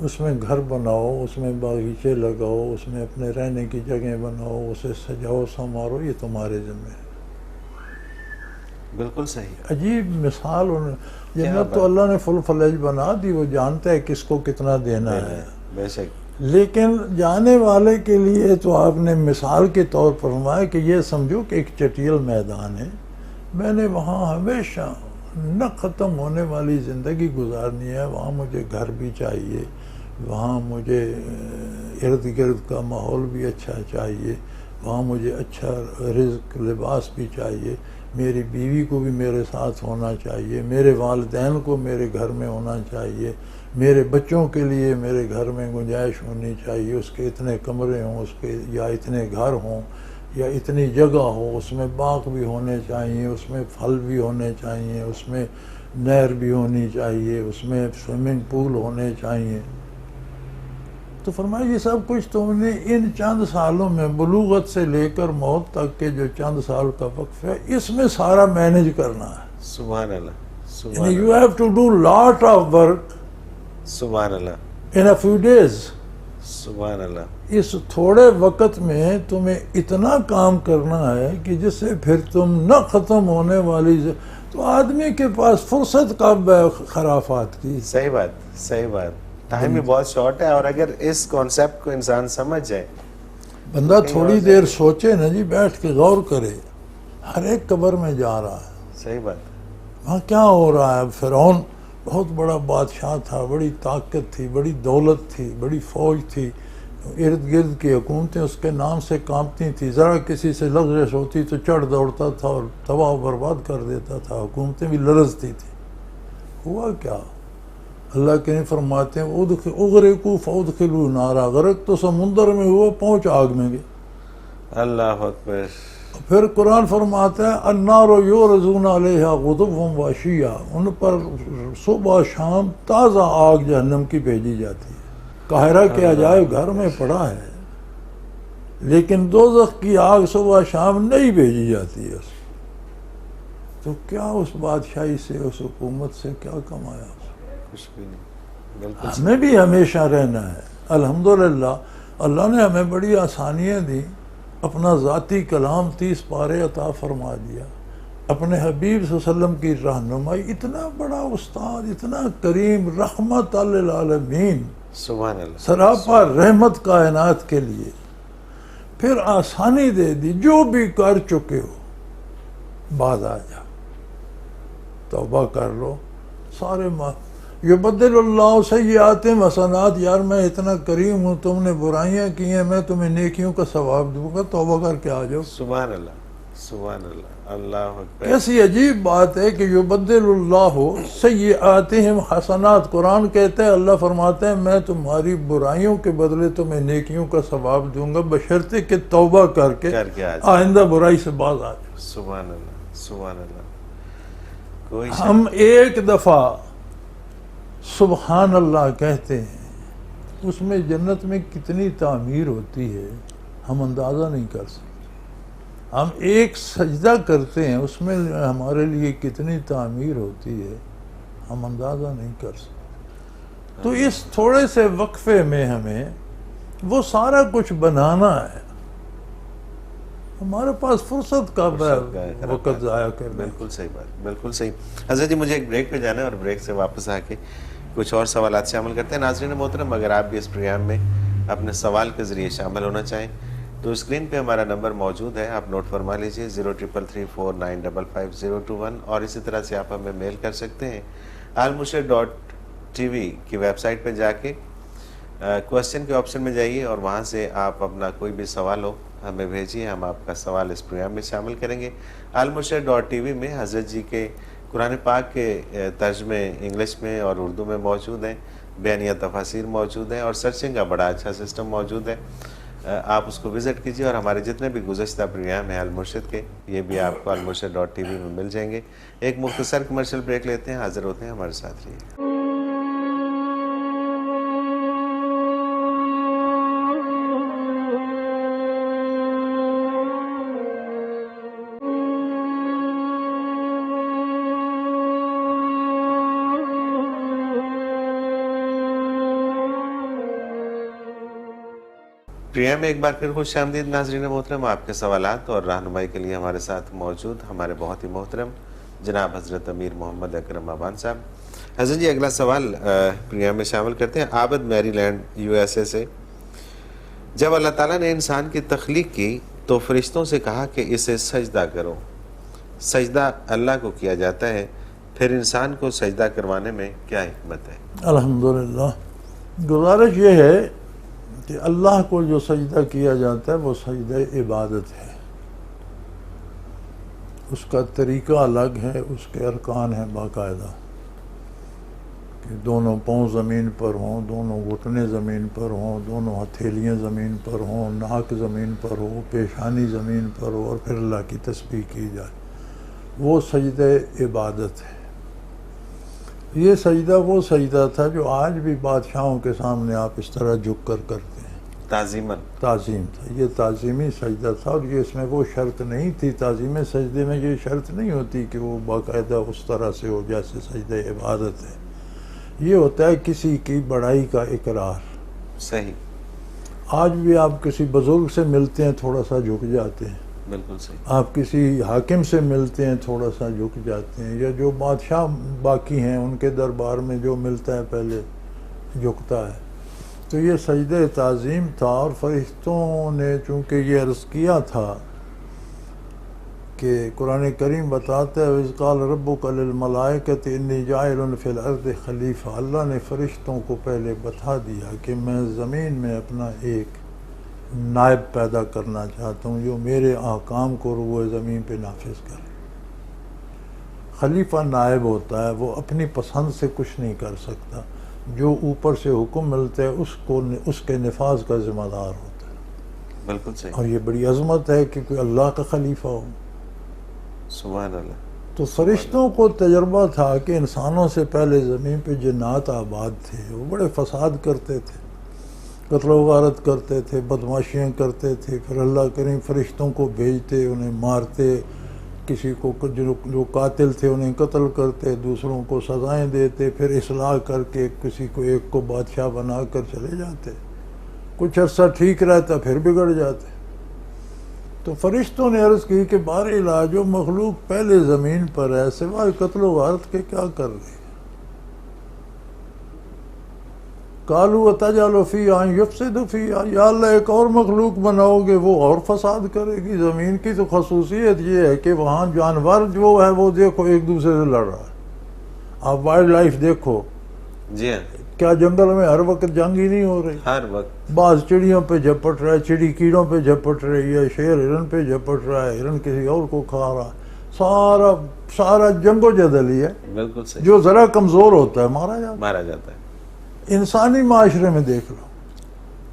اس میں گھر بناؤ، اس میں باغیچے لگاؤ، اس میں اپنے رہنے کی جگہیں بناؤ، اسے سجاؤ سنوارو، یہ تمہارے ذمہ ہے۔ بالکل صحیح۔ عجیب مثال، جنت تو اللہ نے فل فلیج بنا دی، وہ جانتا ہے کس کو کتنا دینا ہے، بے شک، لیکن جانے والے کے لیے تو آپ نے مثال کے طور پر فرمایا کہ یہ سمجھو کہ ایک چٹیل میدان ہے، میں نے وہاں ہمیشہ نہ ختم ہونے والی زندگی گزارنی ہے، وہاں مجھے گھر بھی چاہیے، وہاں مجھے ارد گرد کا ماحول بھی اچھا چاہیے، وہاں مجھے اچھا رزق لباس بھی چاہیے، میری بیوی کو بھی میرے ساتھ ہونا چاہیے، میرے والدین کو میرے گھر میں ہونا چاہیے، میرے بچوں کے لیے میرے گھر میں گنجائش ہونی چاہیے، اس کے اتنے کمرے ہوں، اس کے یا اتنے گھر ہوں یا اتنی جگہ ہو، اس میں باغ بھی ہونے چاہیے، اس میں پھل بھی ہونے چاہیے، اس میں نہر بھی ہونی چاہیے، اس میں سوئمنگ پول ہونے چاہیے۔ تو فرمایا یہ سب کچھ تم نے ان چند سالوں میں، بلوغت سے لے کر موت تک کے جو چند سال کا وقف ہے، اس میں سارا مینیج کرنا ہے۔ سبحان اللہ، سبحان یعنی یو اللہ، have to do lot of work سبحان اللہ، ان اے فیو ڈیز۔ سبحان اللہ، اس تھوڑے وقت میں تمہیں اتنا کام کرنا ہے کہ جس سے پھر تم نہ ختم ہونے والی تو آدمی کے پاس فرصت کب ہے خرافات کی؟ صحیح بات، صحیح بات، ٹائم بھی بہت شارٹ ہے، اور اگر اس کانسیپٹ کو انسان سمجھ جائے، بندہ تھوڑی دیر سوچے نا جی، بیٹھ کے غور کرے، ہر ایک قبر میں جا رہا ہے، صحیح بات، وہاں کیا ہو رہا ہے؟ فرعون بہت بڑا بادشاہ تھا، بڑی طاقت تھی، بڑی دولت تھی، بڑی فوج تھی، ارد گرد کی حکومتیں اس کے نام سے کانپتی تھیں، ذرا کسی سے لغزش ہوتی تو چڑھ دوڑتا تھا اور تباہ و برباد کر دیتا تھا، حکومتیں بھی لرزتی تھیں۔ ہوا کیا؟ اللہ کے نہیں فرماتے ہیں اغرقوا فادخلوا نارا، غرق تو سمندر میں ہوا، پہنچ آگ میں گئے۔ اللہ اکبر۔ پھر قرآن فرماتا ہے النار یعرضون علیہا غدوا وعشیا، ان پر صبح شام تازہ آگ جہنم کی بھیجی جاتی ہے۔ قاہرہ کے عجائب گھر میں پڑا ہے، لیکن دوزخ کی آگ صبح شام نہیں بھیجی جاتی ہے۔ تو کیا اس بادشاہی سے، اس حکومت سے کیا کمایا؟ کچھ بھی نہیں، بالکل ہمیں بھی ہمیشہ رہنا ہے۔ الحمدللہ اللہ نے ہمیں بڑی آسانیاں دی، اپنا ذاتی کلام 30 پارے عطا فرما دیا، اپنے حبیب صلی اللہ علیہ وسلم کی رہنمائی، اتنا بڑا استاد، اتنا کریم، رحمت للعالمین، سبحان اللہ، سراپا رحمت کائنات کے لیے، پھر آسانی دے دی، جو بھی کر چکے ہو بعد آ جا، توبہ کر لو، سارے یبدل اللہ سیئات حسنات، یار میں اتنا کریم ہوں، تم نے برائیاں کی ہیں، میں تمہیں نیکیوں کا ثواب دوں گا، توبہ کر کے آ جاؤ۔ سبحان اللہ، سبحان اللہ، اللہ اکبر۔ کیسی عجیب بات ہے کہ یبدل اللہ سیئاتہم حسنات، قرآن کہتا ہے، اللہ فرماتا ہے میں تمہاری برائیوں کے بدلے تمہیں نیکیوں کا ثواب دوں گا، بشرطے کہ توبہ کر کے آ جاؤ، آئندہ برائی سے باز آ جاؤ۔ سبحان اللہ، سبحان اللہ۔ کوئی ہم ایک دفعہ سبحان اللہ کہتے ہیں، اس میں جنت میں کتنی تعمیر ہوتی ہے ہم اندازہ نہیں کر سکتے۔ ہم ایک سجدہ کرتے ہیں، اس میں ہمارے لیے کتنی تعمیر ہوتی ہے ہم اندازہ نہیں کر سکتے۔ تو اس تھوڑے سے وقفے میں ہمیں وہ سارا کچھ بنانا ہے، ہمارے پاس فرصت کب ہے وقت ضائع کرنے۔ بالکل صحیح بات، بالکل صحیح۔ حضرت جی مجھے ایک بریک پہ جانا ہے، اور بریک سے واپس آ کے کچھ اور سوالات سے عمل کرتے ہیں۔ ناظرین محترم، اگر آپ بھی اس پروگرام میں اپنے سوال کے ذریعے شامل ہونا چاہیں تو اسکرین پہ ہمارا نمبر موجود ہے، آپ نوٹ فرما لیجئے 033349555021، اور اسی طرح سے آپ ہمیں میل کر سکتے ہیں almurshid.tv کی ویب سائٹ پہ جا کے کوسچن کے آپشن میں جائیے، اور وہاں سے آپ اپنا کوئی بھی سوال ہو ہمیں بھیجیے، ہم آپ کا سوال اس پروگرام میں شامل کریں گے۔ almurshid.tv میں حضرت جی کے قرآن پاک کے ترجمے انگلش میں اور اردو میں موجود ہیں، بیانیہ تفاسیر موجود ہیں، اور سرچنگ کا بڑا اچھا سسٹم موجود ہے، آپ اس کو وزٹ کیجیے، اور ہمارے جتنے بھی گزشتہ پروگرام ہیں المرشد کے، یہ بھی آپ کو almurshid.tv میں مل جائیں گے۔ ایک مختصر کمرشل بریک لیتے ہیں، حاضر ہوتے ہیں، ہمارے ساتھ رہیے۔ پروگرام میں ایک بار پھر خوش آمدید ناظرین محترم، آپ کے سوالات اور رہنمائی کے لیے ہمارے ساتھ موجود ہمارے بہت ہی محترم جناب حضرت امیر محمد اکرم آبان صاحب۔ حضرت جی اگلا سوال پروگرام میں شامل کرتے ہیں، عابد میری لینڈ USA سے۔ جب اللہ تعالیٰ نے انسان کی تخلیق کی تو فرشتوں سے کہا کہ اسے سجدہ کرو، سجدہ اللہ کو کیا جاتا ہے، پھر انسان کو سجدہ کروانے میں کیا حکمت ہے؟ الحمدللہ، گزارش یہ ہے کہ اللہ کو جو سجدہ کیا جاتا ہے وہ سجدہ عبادت ہے، اس کا طریقہ الگ ہے، اس کے ارکان ہیں باقاعدہ، کہ دونوں پاؤں زمین پر ہوں، دونوں گھٹنے زمین پر ہوں، دونوں ہتھیلیاں زمین پر ہوں، ناک زمین پر ہو، پیشانی زمین پر ہو، اور پھر اللہ کی تسبیح کی جائے، وہ سجدہ عبادت ہے۔ یہ سجدہ وہ سجدہ تھا جو آج بھی بادشاہوں کے سامنے آپ اس طرح جھک کر کرتے ہیں، تعظیم تھا، یہ تعظیمی سجدہ تھا، اور یہ اس میں وہ شرط نہیں تھی، تعظیم سجدے میں یہ شرط نہیں ہوتی کہ وہ باقاعدہ اس طرح سے ہو جیسے سجدہ عبادت ہے، یہ ہوتا ہے کسی کی بڑائی کا اقرار۔ صحیح۔ آج بھی آپ کسی بزرگ سے ملتے ہیں تھوڑا سا جھک جاتے ہیں، بالکل صحیح۔ آپ کسی حاکم سے ملتے ہیں تھوڑا سا جھک جاتے ہیں، یا جو بادشاہ باقی ہیں ان کے دربار میں جو ملتا ہے پہلے جھکتا ہے۔ تو یہ سجدہ تعظیم تھا، اور فرشتوں نے چونکہ یہ عرض کیا تھا کہ قرآن کریم بتاتا ہے وَإِذْ قَالَ رَبُّكَ لِلْمَلَائِكَةِ إِنِّي جَاعِلٌ فِي الْأَرْضِ خلیفہ، اللہ نے فرشتوں کو پہلے بتا دیا کہ میں زمین میں اپنا ایک نائب پیدا کرنا چاہتا ہوں جو میرے احکام کو روئے زمین پہ نافذ کرے۔ خلیفہ نائب ہوتا ہے، وہ اپنی پسند سے کچھ نہیں کر سکتا، جو اوپر سے حکم ملتا ہے اس کے نفاذ کا ذمہ دار ہوتا ہے۔ بالکل صحیح۔ اور یہ بڑی عظمت ہے کہ کوئی اللہ کا خلیفہ ہو۔ سبحان اللہ۔ تو فرشتوں کو تجربہ تھا کہ انسانوں سے پہلے زمین پہ جنات آباد تھے، وہ بڑے فساد کرتے تھے، قتل و غارت کرتے تھے، بدماشیاں کرتے تھے، پھر اللہ کریم فرشتوں کو بھیجتے، انہیں مارتے، کسی کو جو قاتل تھے انہیں قتل کرتے، دوسروں کو سزائیں دیتے، پھر اصلاح کر کے کسی کو ایک کو بادشاہ بنا کر چلے جاتے، کچھ عرصہ ٹھیک رہتا پھر بگڑ جاتے۔ تو فرشتوں نے عرض کی کہ بہرحال جو مخلوق پہلے زمین پر ہے سوائے قتل و غارت کے کیا کر رہی ہے؟ قالوا وتجعل فيها يفسد فيها، یا اللہ ایک اور مخلوق بناؤ گے وہ اور فساد کرے گی۔ زمین کی تو خصوصیت یہ ہے کہ وہاں جانور جو ہے وہ دیکھو ایک دوسرے سے لڑ رہا ہے۔ آپ وائلڈ لائف دیکھو، جی ہاں، کیا جنگل میں ہر وقت جنگ ہی نہیں ہو رہی؟ ہر وقت بعض چڑیوں پہ جھپٹ رہا ہے، چڑی کیڑوں پہ جھپٹ رہی ہے، شیر ہرن پہ جھپٹ رہا ہے، ہرن کسی اور کو کھا رہا ہے، سارا جنگ و جدل ہی ہے۔ بالکل صحیح، جو ذرا کمزور ہوتا ہے مارا جاتا ہے۔ مارا جاتا ہے۔ انسانی معاشرے میں دیکھ لو،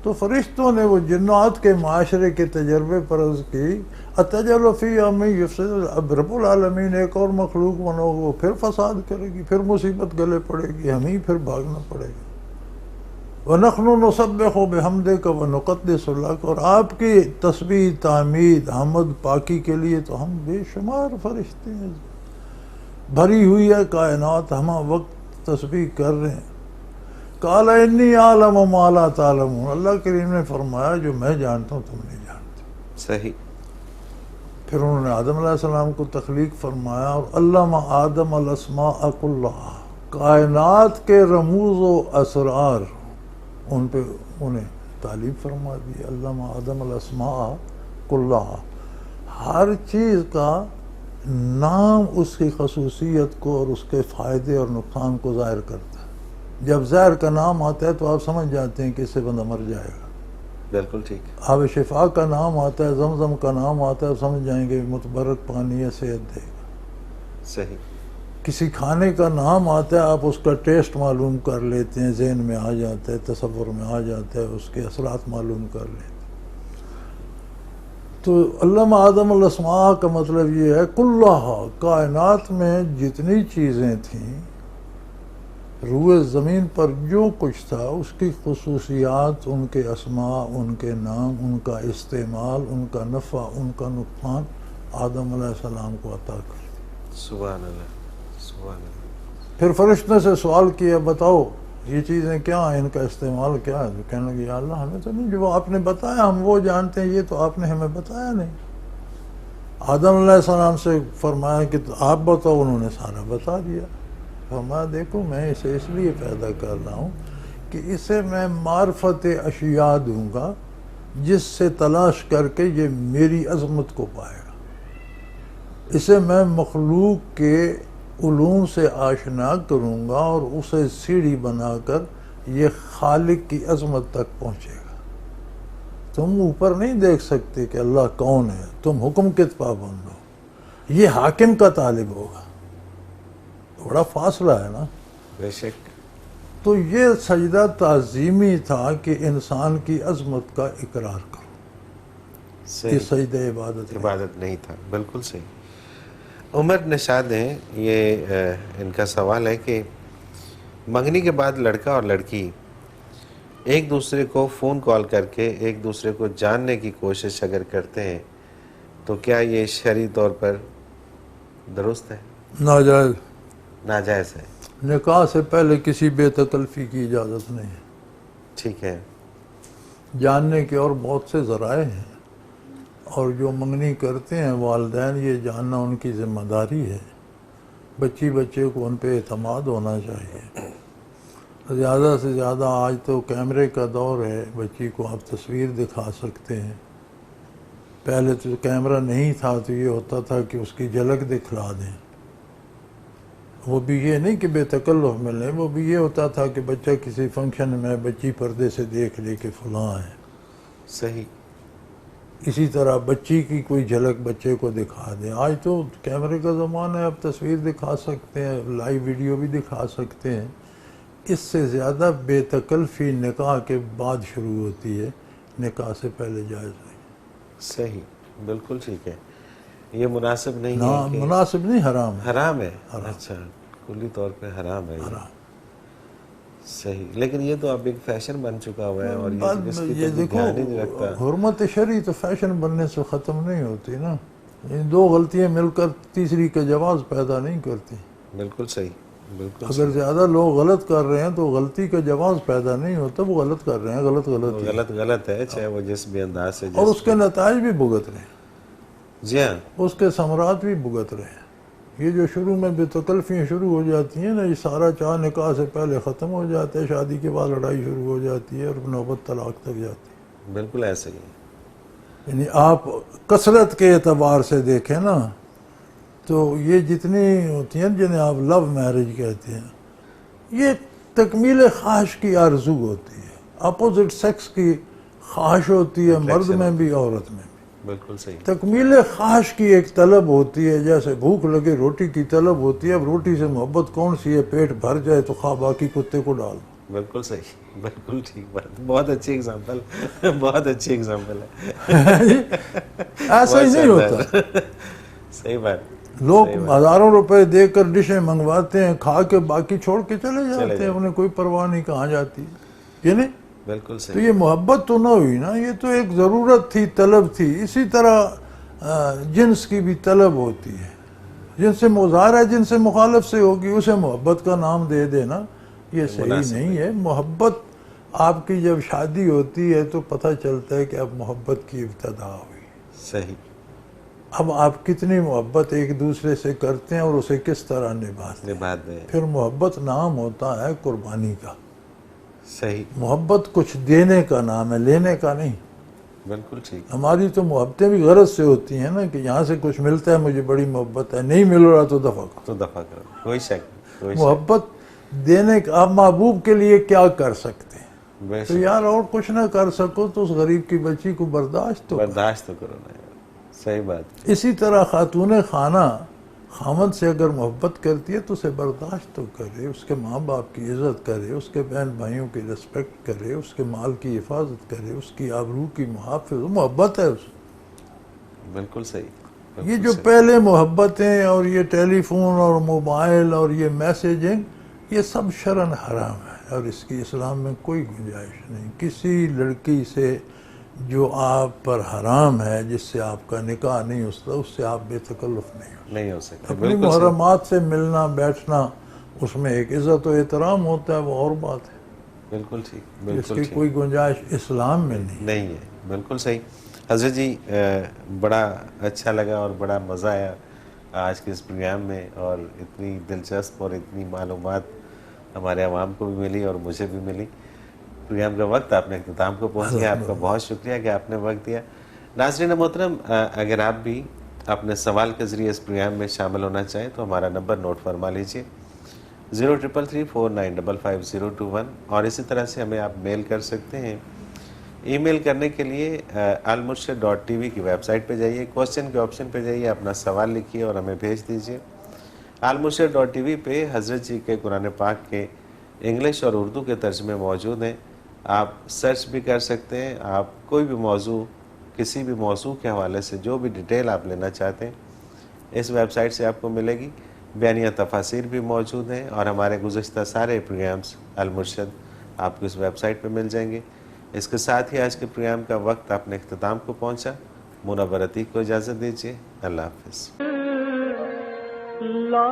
تو فرشتوں نے وہ جنات کے معاشرے کے تجربے پر عرض کی اتجعل فیہا من یفسد، اب رب العالمین ایک اور مخلوق بنو گے وہ پھر فساد کرے گی، پھر مصیبت گلے پڑے گی، ہمیں پھر بھاگنا پڑے گا۔ وَنَحْنُ نُسَبِّحُ بِحَمْدِكَ وَنُقَدِّسُ لَكَ، اور آپ کی تسبیح، تعمید، حمد، پاکی کے لیے تو ہم بے شمار فرشتے ہیں، بھری ہوئی ہے کائنات، ہم وقت تسبیح کر رہے ہیں۔ قال انی اعلم ما لا تعلمون، اللہ کریم نے فرمایا جو میں جانتا ہوں تم نہیں جانتے۔ صحیح۔ پھر انہوں نے آدم علیہ السلام کو تخلیق فرمایا اور علم آدم الاسماء کلھا، کائنات کے رموز و اسرار ان پہ انہیں تعلیم فرما دی۔ علم آدم الاسماء کلھا، ہر چیز کا نام اس کی خصوصیت کو اور اس کے فائدے اور نقصان کو ظاہر کرتا ہے۔ جب زہر کا نام آتا ہے تو آپ سمجھ جاتے ہیں کہ اس سے بندہ مر جائے گا۔ بالکل ٹھیک۔ آب شفا کا نام آتا ہے، زمزم کا نام آتا ہے، آپ سمجھ جائیں گے متبرک پانی ہے، صحت دے گا۔ صحیح۔ کسی کھانے کا نام آتا ہے، آپ اس کا ٹیسٹ معلوم کر لیتے ہیں، ذہن میں آ جاتا ہے، تصور میں آ جاتا ہے، اس کے اثرات معلوم کر لیتے ہیں۔ تو علم آدم الاسماء کا مطلب یہ ہے کلھا، کائنات میں جتنی چیزیں تھیں، روئے زمین پر جو کچھ تھا اس کی خصوصیات، ان کے اسماء، ان کے نام، ان کا استعمال، ان کا نفع، ان کا نقصان آدم علیہ السلام کو عطا کر۔ سبحان اللہ، سبحان اللہ۔ پھر فرشتوں سے سوال کیا بتاؤ یہ چیزیں کیا ہیں، ان کا استعمال کیا ہے؟ تو کہنے لگے یا اللہ ہمیں تو نہیں، جو آپ نے بتایا ہم وہ جانتے ہیں، یہ تو آپ نے ہمیں بتایا نہیں۔ آدم علیہ السلام سے فرمایا کہ آپ بتاؤ، انہوں نے سارا بتا دیا۔ فرمایا دیکھو میں اسے اس لیے پیدا کر رہا ہوں کہ اسے میں معرفت اشیاء دوں گا جس سے تلاش کر کے یہ میری عظمت کو پائے گا۔ اسے میں مخلوق کے علوم سے آشنا کروں گا اور اسے سیڑھی بنا کر یہ خالق کی عظمت تک پہنچے گا۔ تم اوپر نہیں دیکھ سکتے کہ اللہ کون ہے، تم حکم کے پابند ہو، یہ حاکم کا طالب ہوگا۔ بڑا فاصلہ ہے نا۔ بے شک۔ تو یہ سجدہ تعظیمی تھا کہ انسان کی عظمت کا اقرار کرو، یہ صحیح، سجدہ عبادت ہے۔ عبادت نہیں تھا۔ بالکل صحیح۔ عمر نشاد ہیں، یہ ان کا سوال ہے کہ منگنی کے بعد لڑکا اور لڑکی ایک دوسرے کو فون کال کر کے ایک دوسرے کو جاننے کی کوشش اگر کرتے ہیں تو کیا یہ شرعی طور پر درست ہے؟ ناجائز، ناجائز ہے۔ نکاح سے پہلے کسی بے تکلفی کی اجازت نہیں ہے۔ ٹھیک ہے۔ جاننے کے اور بہت سے ذرائع ہیں، اور جو منگنی کرتے ہیں والدین یہ جاننا ان کی ذمہ داری ہے۔ بچے کو ان پہ اعتماد ہونا چاہیے۔ زیادہ سے زیادہ آج تو کیمرے کا دور ہے، بچی کو آپ تصویر دکھا سکتے ہیں، پہلے تو کیمرہ نہیں تھا تو یہ ہوتا تھا کہ اس کی جھلک دکھلا دیں، وہ بھی یہ نہیں کہ بے تکلف ملے، وہ بھی یہ ہوتا تھا کہ بچہ کسی فنکشن میں بچی پردے سے دیکھ لے کہ فلاں ہے، صحیح، اسی طرح بچی کی کوئی جھلک بچے کو دکھا دیں۔ آج تو کیمرے کا زمانہ ہے، اب تصویر دکھا سکتے ہیں، لائیو ویڈیو بھی دکھا سکتے ہیں۔ اس سے زیادہ بے تکلفی نکاح کے بعد شروع ہوتی ہے، نکاح سے پہلے جائز نہیں۔ صحیح، بالکل ٹھیک ہے، یہ مناسب نہیں نہ ہے کہ مناسب نہیں، حرام ہے، حرام ہے، حرام۔ اچھا کلی طور پہ حرام ہے یہ، حرام۔ صحیح، لیکن یہ تو اب ایک فیشن بن چکا ہوا ہے اور بعد اس میں کی یہ تو دیکھو، دھیان ہی نہیں رکھتا۔ حرمت شرعی تو فیشن بننے سے ختم نہیں ہوتی نا، یہ دو غلطیاں مل کر تیسری کا جواز پیدا نہیں کرتی۔ بالکل صحیح، بالکل اگر زیادہ لوگ غلط کر رہے ہیں تو غلطی کا جواز پیدا نہیں ہوتا، وہ غلط کر رہے ہیں، غلط غلط ہی۔ غلط غلط ہے، چاہے وہ جس بھی انداز سے اور اس کے نتائج بھی بھگت رہے ہیں، جی ہاں، اس کے ثمرات بھی بھگت رہے ہیں۔ یہ جو شروع میں بے تکلفیاں شروع ہو جاتی ہیں نا، یہ سارا چاہ نکاح سے پہلے ختم ہو جاتا ہے، شادی کے بعد لڑائی شروع ہو جاتی ہے اور نوبت طلاق تک جاتی ہے۔ بالکل ایسے ہی ہے، یعنی آپ کثرت کے اعتبار سے دیکھیں نا تو یہ جتنی ہوتی ہیں جنہیں آپ لو میرج کہتے ہیں، یہ تکمیل خواہش کی آرزو ہوتی ہے، اپوزٹ سیکس کی خواہش ہوتی ہے، مرد میں بھی عورت میں بھی۔ بالکل صحیح، تکمیل خواہش کی ایک طلب ہوتی ہے، جیسے بھوک لگے روٹی کی طلب ہوتی ہے۔ اب روٹی سے محبت کون سی ہے؟ پیٹ بھر جائے تو خواہ باقی کتے کو ڈال دو۔ بالکل صحیح، بالکل ٹھیک بات، بہت اچھی اگزامپل، بہت اچھی اگزامپل ہے، ایسا ہی نہیں ہوتا۔ صحیح بات، لوگ ہزاروں روپے دے کر ڈشیں منگواتے ہیں، کھا کے باقی چھوڑ کے چلے جاتے ہیں، انہیں کوئی پرواہ نہیں کہاں جاتی ہے، یہ نہیں۔ بالکل تو صحیح، یہ محبت تو نہ ہوئی نا، یہ تو ایک ضرورت تھی، طلب تھی۔ اسی طرح جنس کی بھی طلب ہوتی ہے، جن سے مظاہرہ ہے، جن سے مخالف سے ہوگی اسے محبت کا نام دے دینا یہ صحیح نہیں ہے۔ محبت آپ کی جب شادی ہوتی ہے تو پتہ چلتا ہے کہ اب محبت کی ابتدا ہوئی۔ صحیح، اب آپ کتنی محبت ایک دوسرے سے کرتے ہیں اور اسے کس طرح نبھاتے ہیں۔ بات ہے، پھر محبت نام ہوتا ہے قربانی کا۔ صحیح، محبت کچھ دینے کا نام ہے، لینے کا نہیں۔ بالکل ٹھیک، ہماری تو محبتیں بھی غرض سے ہوتی ہیں نا کہ یہاں سے کچھ ملتا ہے، مجھے بڑی محبت ہے، نہیں مل رہا تو دفع کرو۔ تو دفع کرو، کوئی شک، کوئی شک، محبت دینے کا، آپ محبوب کے لیے کیا کر سکتے ہیں؟ بے تو شک، یار اور کچھ نہ کر سکو تو اس غریب کی بچی کو برداشت تو کرو۔ برداشت تو کرو نا، صحیح بات، اسی طرح خاتون خانہ خامد سے اگر محبت کرتی ہے تو اسے برداشت تو کرے، اس کے ماں باپ کی عزت کرے، اس کے بہن بھائیوں کی رسپیکٹ کرے، اس کے مال کی حفاظت کرے، اس کی آبرو کی محافظ، محبت ہے اس۔ بالکل صحیح، یہ بالکل جو صحیح، پہلے محبتیں اور یہ ٹیلی فون اور موبائل اور یہ میسیجنگ، یہ سب شرعاً حرام ہے اور اس کی اسلام میں کوئی گنجائش نہیں۔ کسی لڑکی سے جو آپ پر حرام ہے، جس سے آپ کا نکاح نہیں ہوتا، اس سے آپ بے تکلف نہیں ہو۔ نہیں ہو سکتا، اپنی بالکل صحیح، محرمات سے ملنا بیٹھنا، اس میں ایک عزت و احترام ہوتا ہے، وہ اور بات ہے، بالکل ٹھیک، اس بالکل کی ٹھیک، کوئی گنجائش اسلام میں نہیں۔ نہیں ہے، بالکل صحیح۔ حضرت جی بڑا اچھا لگا اور بڑا مزہ آیا آج کے اس پروگرام میں، اور اتنی دلچسپ اور اتنی معلومات ہمارے عوام کو بھی ملی اور مجھے بھی ملی۔ پروگرام کا وقت آپ نے اختتام کو پہنچ گیا، آپ کا بہت شکریہ کہ آپ نے وقت دیا۔ ناظرین محترم، اگر آپ بھی اپنے سوال کے ذریعے اس پروگرام میں شامل ہونا چاہیں تو ہمارا نمبر نوٹ فرما لیجئے، 0333495521، اور اسی طرح سے ہمیں آپ میل کر سکتے ہیں۔ ای میل کرنے کے لیے almurshid.tv کی ویب سائٹ پہ جائیے، کوسچن کے آپشن پہ جائیے، اپنا سوال لکھیے اور ہمیں بھیج دیجیے۔ almurshid.tv پہ حضرت جی کے قرآن پاک کے انگلش اور اردو کے ترجمے موجود ہیں، آپ سرچ بھی کر سکتے ہیں۔ آپ کوئی بھی موضوع، کسی بھی موضوع کے حوالے سے جو بھی ڈیٹیل آپ لینا چاہتے ہیں اس ویب سائٹ سے آپ کو ملے گی۔ بیانیہ تفاسیر بھی موجود ہیں اور ہمارے گزشتہ سارے پروگرامز المرشد آپ کو اس ویب سائٹ پہ مل جائیں گے۔ اس کے ساتھ ہی آج کے پروگرام کا وقت اپنے اختتام کو پہنچا۔ منور عتیق کو اجازت دیجیے، اللہ حافظ۔ لا